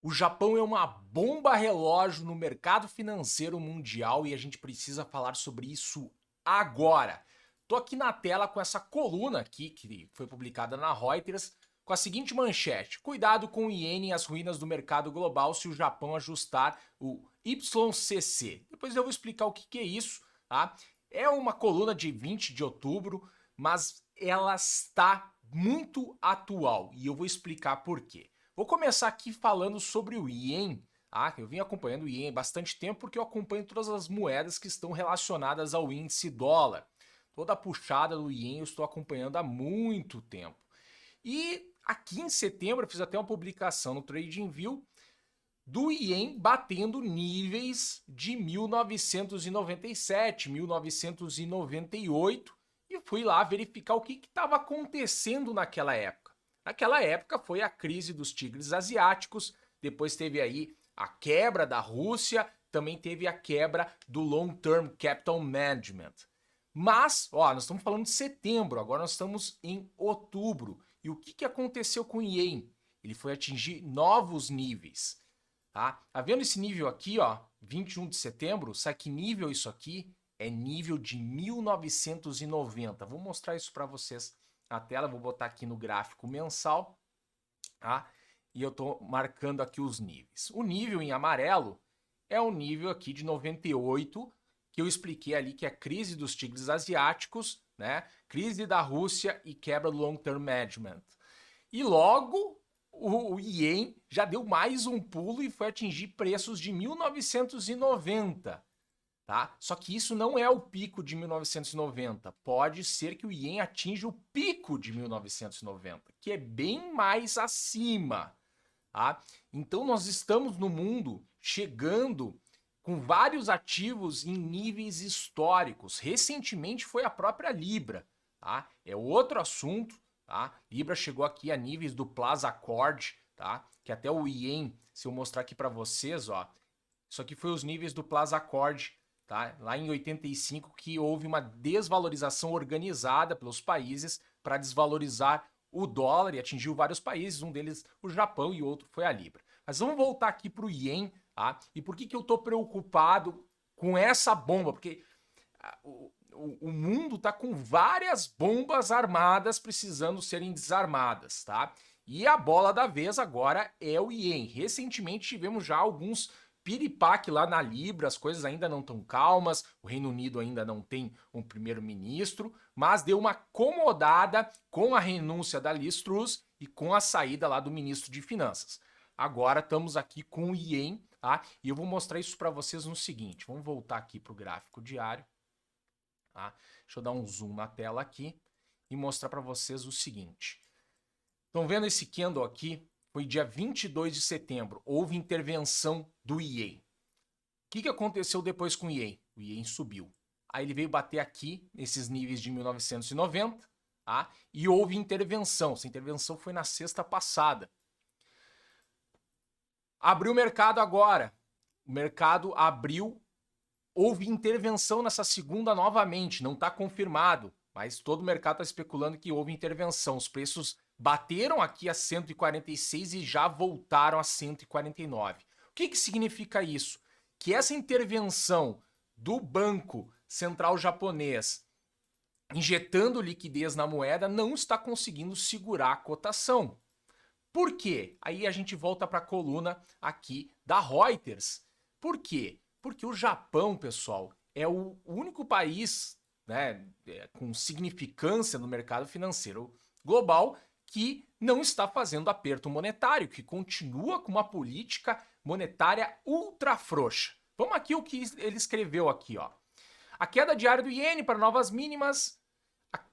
O Japão é uma bomba relógio no mercado financeiro mundial e a gente precisa falar sobre isso agora. Tô aqui na tela com essa coluna aqui que foi publicada na Reuters com a seguinte manchete: cuidado com o iene e as ruínas do mercado global se o Japão ajustar o YCC. Depois eu vou explicar o que é isso, tá? É uma coluna de 20 de outubro, mas ela está muito atual e eu vou explicar por quê. Vou começar aqui falando sobre o Ien. Eu vim acompanhando o Ien há bastante tempo porque eu acompanho todas as moedas que estão relacionadas ao índice dólar. Toda a puxada do Ien eu estou acompanhando há muito tempo. E aqui em setembro eu fiz até uma publicação no TradingView do Ien batendo níveis de 1997, 1998 e fui lá verificar o que estava acontecendo naquela época. Naquela época foi a crise dos tigres asiáticos, depois teve aí a quebra da Rússia, também teve a quebra do Long Term Capital Management. Mas, nós estamos falando de setembro, agora nós estamos em outubro. E o que aconteceu com o Ien? Ele foi atingir novos níveis. Tá vendo esse nível aqui, 21 de setembro? Sabe que nível isso aqui? É nível de 1990. Vou mostrar isso para vocês na tela, vou botar aqui no gráfico mensal, tá? E eu tô marcando aqui os níveis. O nível em amarelo é o nível aqui de 98, que eu expliquei ali que é a crise dos tigres asiáticos, né? Crise da Rússia e quebra do Long Term Management. E logo o Ien já deu mais um pulo e foi atingir preços de 1990. Tá? Só que isso não é o pico de 1990. Pode ser que o Ien atinja o pico de 1990, que é bem mais acima. Tá? Então nós estamos no mundo chegando com vários ativos em níveis históricos. Recentemente foi a própria Libra. Tá? É outro assunto. Tá? Libra chegou aqui a níveis do Plaza Accord, tá? Que até o Ien, se eu mostrar aqui para vocês, isso aqui foi os níveis do Plaza Accord, tá? Lá em 85 que houve uma desvalorização organizada pelos países para desvalorizar o dólar e atingiu vários países, um deles o Japão e outro foi a Libra. Mas vamos voltar aqui para o Ien, tá? E por que eu estou preocupado com essa bomba? Porque o mundo está com várias bombas armadas precisando serem desarmadas, tá? E a bola da vez agora é o Ien. Recentemente tivemos já alguns piripaque lá na Libra, as coisas ainda não estão calmas, o Reino Unido ainda não tem um primeiro-ministro, mas deu uma acomodada com a renúncia da Liz Truss e com a saída lá do ministro de Finanças. Agora estamos aqui com o Ien, tá? E eu vou mostrar isso para vocês no seguinte, vamos voltar aqui para o gráfico diário. Tá? Deixa eu dar um zoom na tela aqui e mostrar para vocês o seguinte. Estão vendo esse candle aqui? Foi dia 22 de setembro. Houve intervenção do Ien. O que aconteceu depois com o Ien? O Ien subiu. Aí ele veio bater aqui, nesses níveis de 1990, tá? E houve intervenção. Essa intervenção foi na sexta passada. Abriu o mercado agora. O mercado abriu. Houve intervenção nessa segunda novamente, não está confirmado, mas todo o mercado está especulando que houve intervenção. Os preços bateram aqui a 146 e já voltaram a 149. O que significa isso? Que essa intervenção do Banco Central Japonês injetando liquidez na moeda não está conseguindo segurar a cotação. Por quê? Aí a gente volta para a coluna aqui da Reuters. Por quê? Porque o Japão, pessoal, é o único país, né, com significância no mercado financeiro global que não está fazendo aperto monetário, que continua com uma política monetária ultra frouxa. Vamos aqui o que ele escreveu aqui, ó. A queda diária do iene para novas mínimas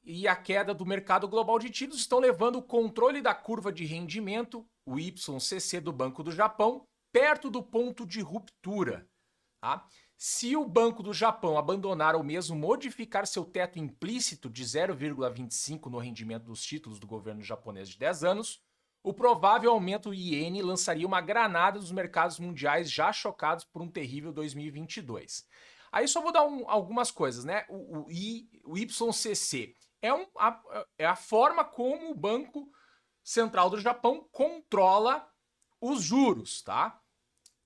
e a queda do mercado global de títulos estão levando o controle da curva de rendimento, o YCC do Banco do Japão, perto do ponto de ruptura. Tá? Se o Banco do Japão abandonar ou mesmo modificar seu teto implícito de 0,25 no rendimento dos títulos do governo japonês de 10 anos, o provável aumento do iene lançaria uma granada nos mercados mundiais já chocados por um terrível 2022. Aí só vou dar algumas coisas, né? O YCC é a forma como o Banco Central do Japão controla os juros, tá?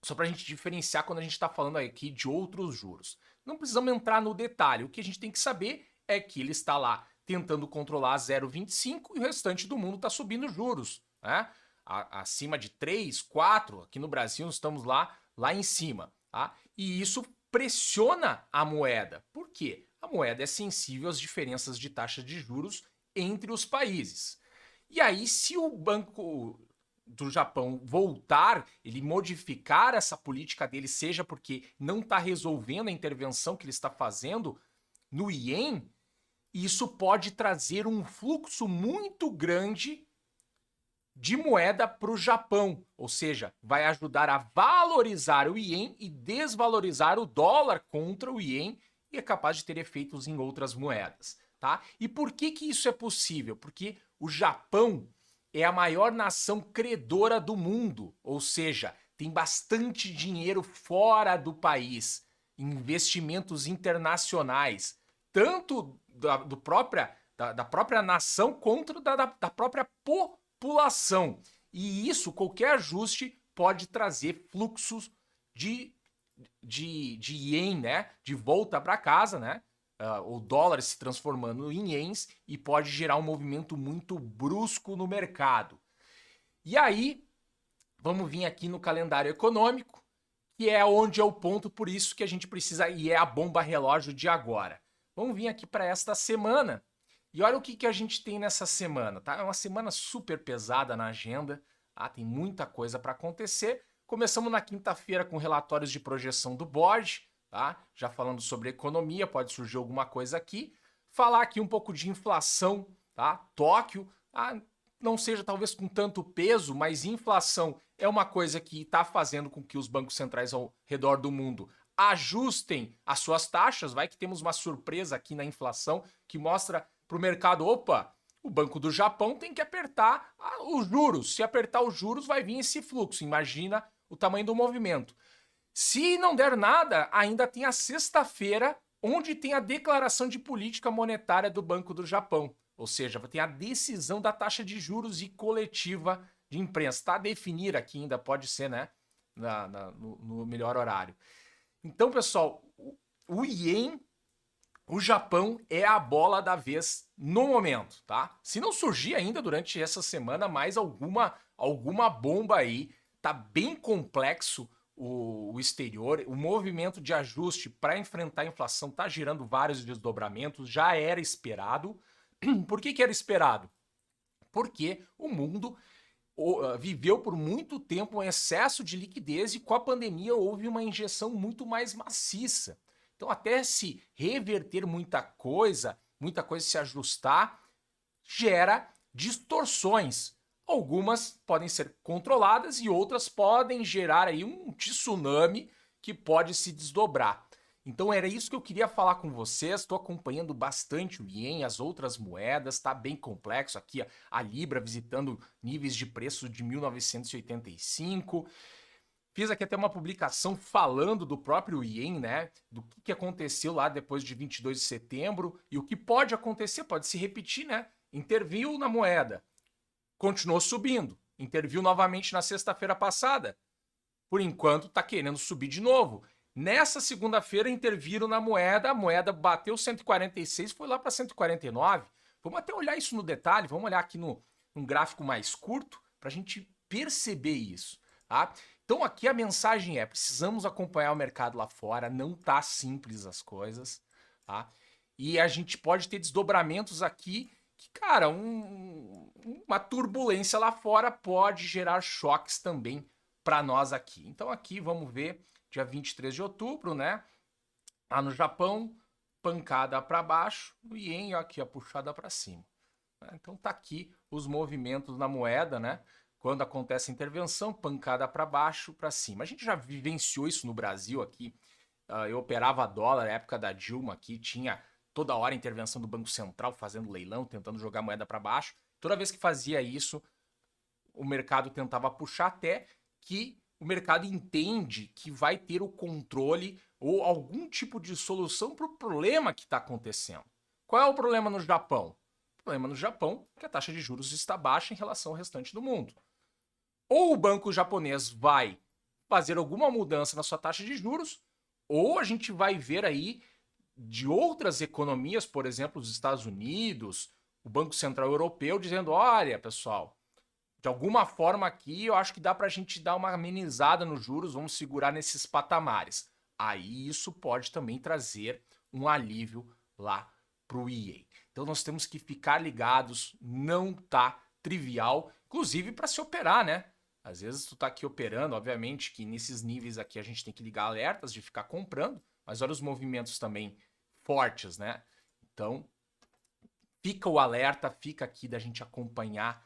Só para a gente diferenciar quando a gente está falando aqui de outros juros. Não precisamos entrar no detalhe. O que a gente tem que saber é que ele está lá tentando controlar 0,25 e o restante do mundo está subindo juros, né? Acima de 3, 4, aqui no Brasil estamos lá em cima, tá? E isso pressiona a moeda. Por quê? A moeda é sensível às diferenças de taxa de juros entre os países. E aí, se o Banco do Japão voltar, ele modificar essa política dele, seja porque não está resolvendo a intervenção que ele está fazendo no ien, isso pode trazer um fluxo muito grande de moeda para o Japão, ou seja, vai ajudar a valorizar o ien e desvalorizar o dólar contra o ien e é capaz de ter efeitos em outras moedas, tá? E por que isso é possível? Porque o Japão é a maior nação credora do mundo, ou seja, tem bastante dinheiro fora do país, investimentos internacionais, tanto da própria nação quanto da própria população. E isso, qualquer ajuste pode trazer fluxos de ien, né? De volta para casa, né? O dólar se transformando em ienes e pode gerar um movimento muito brusco no mercado. E aí, vamos vir aqui no calendário econômico, que é onde é o ponto, por isso que a gente precisa, e é a bomba relógio de agora. Vamos vir aqui para esta semana, e olha o que a gente tem nessa semana, tá? É uma semana super pesada na agenda, tá? Tem muita coisa para acontecer. Começamos na quinta-feira com relatórios de projeção do BOJ, tá? Já falando sobre economia, pode surgir alguma coisa aqui. Falar aqui um pouco de inflação, tá? Tóquio, não seja talvez com tanto peso, mas inflação é uma coisa que está fazendo com que os bancos centrais ao redor do mundo ajustem as suas taxas. Vai que temos uma surpresa aqui na inflação que mostra para o mercado, opa, o Banco do Japão tem que apertar os juros. Se apertar os juros, vai vir esse fluxo. Imagina o tamanho do movimento. Se não der nada, ainda tem a sexta-feira, onde tem a declaração de política monetária do Banco do Japão. Ou seja, tem a decisão da taxa de juros e coletiva de imprensa. Está a definir aqui ainda, pode ser, né? No melhor horário. Então, pessoal, o ien, o Japão é a bola da vez no momento, tá? Se não surgir ainda durante essa semana mais alguma bomba aí, tá bem complexo o exterior, o movimento de ajuste para enfrentar a inflação tá gerando vários desdobramentos, já era esperado. Por que era esperado? Porque o mundo viveu por muito tempo um excesso de liquidez e com a pandemia houve uma injeção muito mais maciça. Então, até se reverter muita coisa se ajustar, gera distorções. Algumas podem ser controladas e outras podem gerar aí um tsunami que pode se desdobrar. Então era isso que eu queria falar com vocês. Estou acompanhando bastante o ien, as outras moedas, está bem complexo aqui a Libra visitando níveis de preço de 1985. Fiz aqui até uma publicação falando do próprio ien, né? Do que aconteceu lá depois de 22 de setembro e o que pode acontecer, pode se repetir, né? Interviu na moeda, continuou subindo, interviu novamente na sexta-feira passada. Por enquanto está querendo subir de novo. Nessa segunda-feira interviram na moeda, a moeda bateu 146, foi lá para 149. Vamos até olhar isso no detalhe, vamos olhar aqui num gráfico mais curto para a gente perceber isso, tá? Então aqui a mensagem é, precisamos acompanhar o mercado lá fora, não tá simples as coisas, tá? E a gente pode ter desdobramentos aqui que, cara, uma turbulência lá fora pode gerar choques também para nós aqui. Então aqui vamos ver dia 23 de outubro, né? Lá no Japão, pancada para baixo, o ien aqui a puxada para cima. Então tá aqui os movimentos na moeda, né? Quando acontece a intervenção, pancada para baixo, para cima. A gente já vivenciou isso no Brasil aqui. Eu operava dólar na época da Dilma aqui, tinha toda hora a intervenção do Banco Central fazendo leilão, tentando jogar a moeda para baixo. Toda vez que fazia isso, o mercado tentava puxar até que o mercado entende que vai ter o controle ou algum tipo de solução para o problema que está acontecendo. Qual é o problema no Japão? O problema no Japão é que a taxa de juros está baixa em relação ao restante do mundo. ou o banco japonês vai fazer alguma mudança na sua taxa de juros, ou a gente vai ver aí de outras economias, por exemplo, os Estados Unidos, o Banco Central Europeu, dizendo: olha, pessoal, de alguma forma aqui eu acho que dá para a gente dar uma amenizada nos juros, vamos segurar nesses patamares. Aí isso pode também trazer um alívio lá para o EA. Então nós temos que ficar ligados, não tá trivial, inclusive para se operar, né? Às vezes tu tá aqui operando, obviamente que nesses níveis aqui a gente tem que ligar alertas de ficar comprando, mas olha os movimentos também fortes, né? Então, fica o alerta, fica aqui da gente acompanhar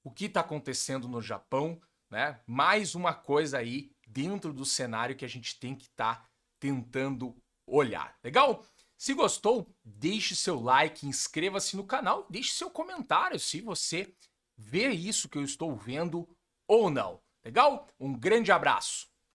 o que está acontecendo no Japão, né? Mais uma coisa aí dentro do cenário que a gente tem que estar tentando olhar. Legal? Se gostou, deixe seu like, inscreva-se no canal, deixe seu comentário se você vê isso que eu estou vendo ou não. Legal? Um grande abraço!